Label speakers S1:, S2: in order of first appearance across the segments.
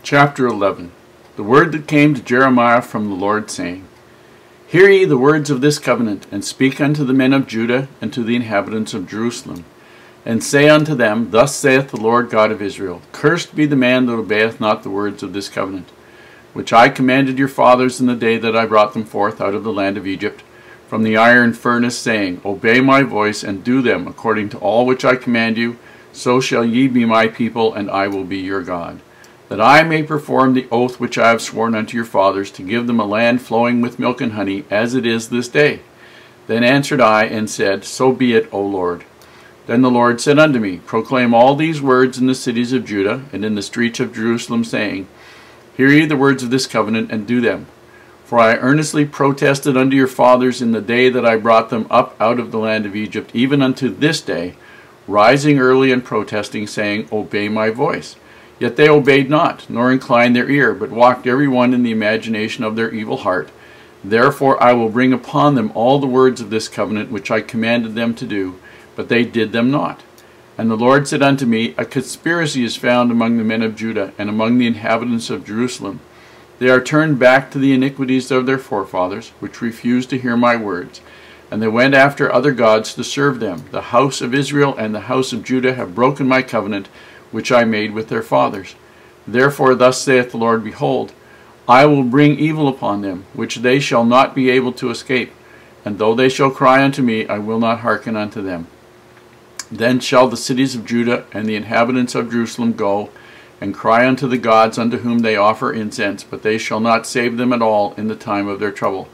S1: Chapter 11. The word that came to Jeremiah from the Lord, saying, Hear ye the words of this covenant, and speak unto the men of Judah and to the inhabitants of Jerusalem, and say unto them, Thus saith the Lord God of Israel, Cursed be the man that obeyeth not the words of this covenant, which I commanded your fathers in the day that I brought them forth out of the land of Egypt, from the iron furnace, saying, Obey my voice, and do them according to all which I command you, so shall ye be my people, and I will be your God, that I may perform the oath which I have sworn unto your fathers, to give them a land flowing with milk and honey, as it is this day. Then answered I, and said, So be it, O Lord. Then the Lord said unto me, Proclaim all these words in the cities of Judah, and in the streets of Jerusalem, saying, Hear ye the words of this covenant, and do them. For I earnestly protested unto your fathers in the day that I brought them up out of the land of Egypt, even unto this day, rising early and protesting, saying, Obey my voice. Yet they obeyed not, nor inclined their ear, but walked every one in the imagination of their evil heart. Therefore I will bring upon them all the words of this covenant which I commanded them to do, but they did them not. And the Lord said unto me, A conspiracy is found among the men of Judah, and among the inhabitants of Jerusalem. They are turned back to the iniquities of their forefathers, which refused to hear my words. And they went after other gods to serve them. The house of Israel and the house of Judah have broken my covenant, which I made with their fathers. Therefore thus saith the Lord, Behold, I will bring evil upon them, which they shall not be able to escape. And though they shall cry unto me, I will not hearken unto them. Then shall the cities of Judah and the inhabitants of Jerusalem go, and cry unto the gods unto whom they offer incense, but they shall not save them at all in the time of their trouble.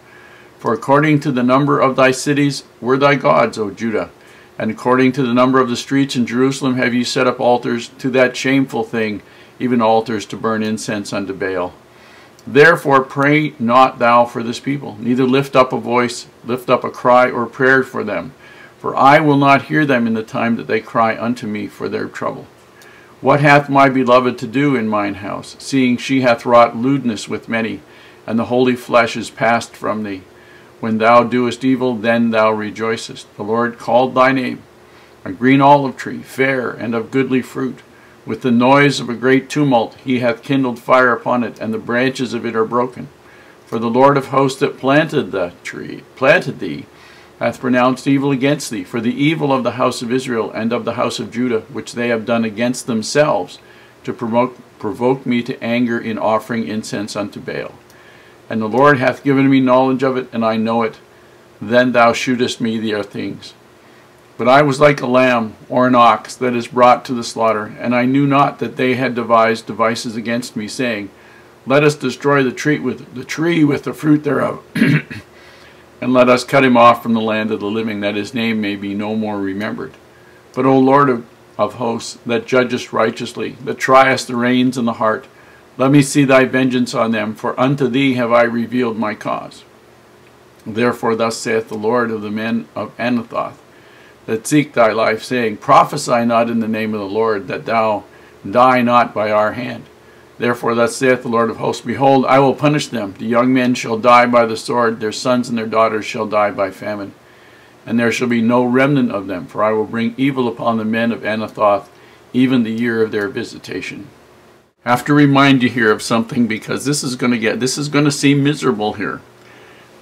S1: For according to the number of thy cities were thy gods, O Judah, and according to the number of the streets in Jerusalem have ye set up altars to that shameful thing, even altars to burn incense unto Baal. Therefore pray not thou for this people, neither lift up a voice, lift up a cry or prayer for them. For I will not hear them in the time that they cry unto me for their trouble. What hath my beloved to do in mine house, seeing she hath wrought lewdness with many, and the holy flesh is passed from thee? When thou doest evil, then thou rejoicest. The Lord called thy name, a green olive tree, fair and of goodly fruit. With the noise of a great tumult he hath kindled fire upon it, and the branches of it are broken. For the Lord of hosts that planted thee, hath pronounced evil against thee, for the evil of the house of Israel and of the house of Judah, which they have done against themselves, to provoke me to anger in offering incense unto Baal. And the Lord hath given me knowledge of it, and I know it. Then thou shootest me their things. But I was like a lamb or an ox that is brought to the slaughter, and I knew not that they had devised devices against me, saying, Let us destroy the tree with the fruit thereof, and let us cut him off from the land of the living, that his name may be no more remembered. But, O Lord of hosts, that judgest righteously, that triest the reins and the heart, let me see thy vengeance on them, for unto thee have I revealed my cause. Therefore thus saith the Lord of the men of Anathoth, that seek thy life, saying, Prophesy not in the name of the Lord, that thou die not by our hand. Therefore thus saith the Lord of hosts, Behold, I will punish them. The young men shall die by the sword, their sons and their daughters shall die by famine. And there shall be no remnant of them, for I will bring evil upon the men of Anathoth, even the year of their visitation. I have to remind you here of something, because this is going to seem miserable here.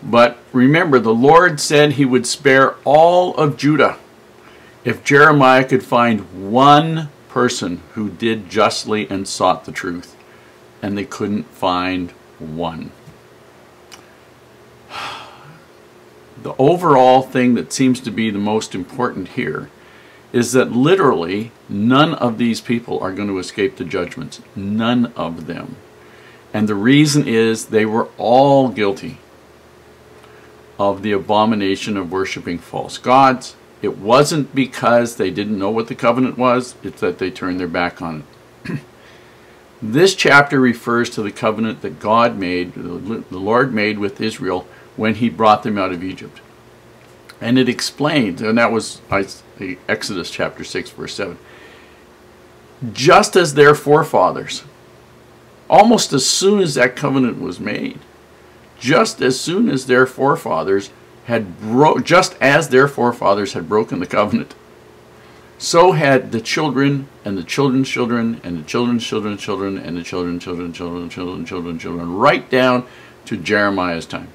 S1: But remember, the Lord said he would spare all of Judah if Jeremiah could find one person who did justly and sought the truth. And they couldn't find one. The overall thing that seems to be the most important here is that literally none of these people are going to escape the judgments. None of them. And the reason is they were all guilty of the abomination of worshiping false gods. It wasn't because they didn't know what the covenant was, it's that they turned their back on it. This chapter refers to the covenant that God made, the Lord made with Israel when he brought them out of Egypt. And it explains, and that was Exodus chapter 6, verse 7. Just as their forefathers, almost as soon as that covenant was made, just as soon as their forefathers had broken the covenant, so had the children and the children's children and the children's children's children and the children's children's children, right down to Jeremiah's time.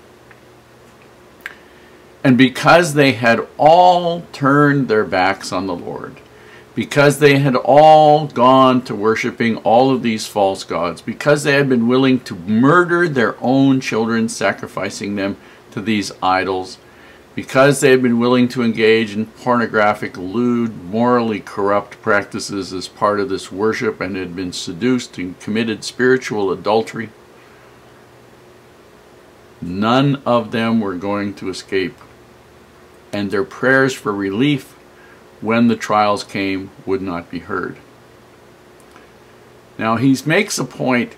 S1: And because they had all turned their backs on the Lord, because they had all gone to worshiping all of these false gods, because they had been willing to murder their own children, sacrificing them to these idols, because they had been willing to engage in pornographic, lewd, morally corrupt practices as part of this worship, and had been seduced and committed spiritual adultery, none of them were going to escape. And their prayers for relief when the trials came would not be heard. Now he makes a point.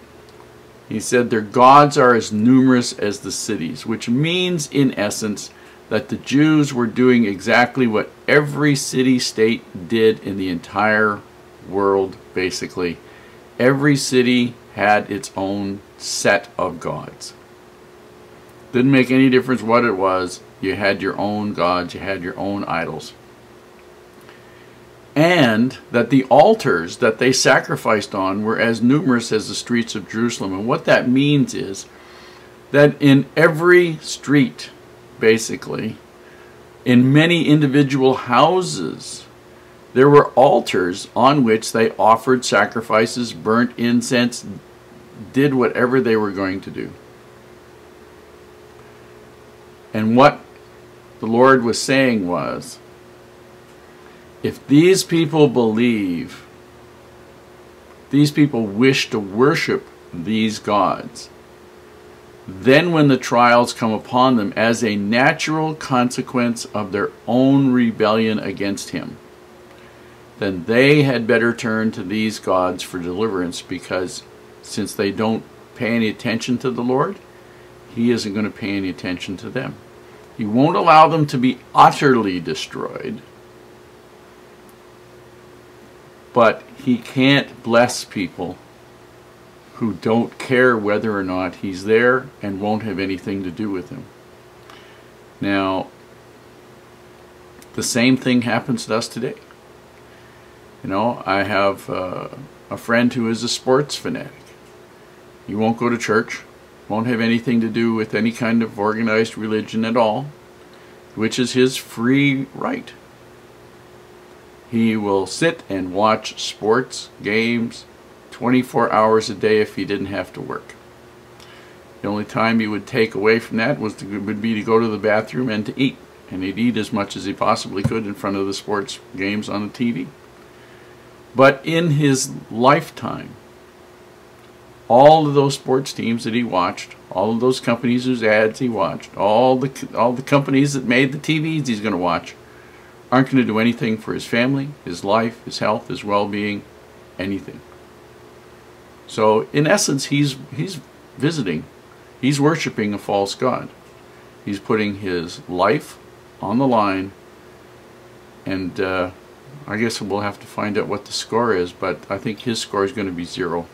S1: He said their gods are as numerous as the cities, which means in essence that the Jews were doing exactly what every city-state did in the entire world, basically. Every city had its own set of gods. Didn't make any difference what it was. You had your own gods, you had your own idols. And that the altars that they sacrificed on were as numerous as the streets of Jerusalem. And what that means is that in every street, basically, in many individual houses, there were altars on which they offered sacrifices, burnt incense, did whatever they were going to do. And what the Lord was saying was, if these people believe, these people wish to worship these gods, then when the trials come upon them as a natural consequence of their own rebellion against Him, then they had better turn to these gods for deliverance, because since they don't pay any attention to the Lord, He isn't going to pay any attention to them. He won't allow them to be utterly destroyed, but He can't bless people who don't care whether or not He's there and won't have anything to do with Him. Now, the same thing happens to us today. You know, I have a friend who is a sports fanatic. He won't go to church, won't have anything to do with any kind of organized religion at all, which is his free right. He will sit and watch sports games 24 hours a day if he didn't have to work. The only time he would take away from that would be to go to the bathroom and to eat. And he'd eat as much as he possibly could in front of the sports games on the TV. But in his lifetime, all of those sports teams that he watched, all of those companies whose ads he watched, all the companies that made the TVs he's going to watch, aren't going to do anything for his family, his life, his health, his well-being, anything. So in essence, he's visiting, he's worshiping a false god. He's putting his life on the line, and I guess we'll have to find out what the score is, but I think his score is going to be 0.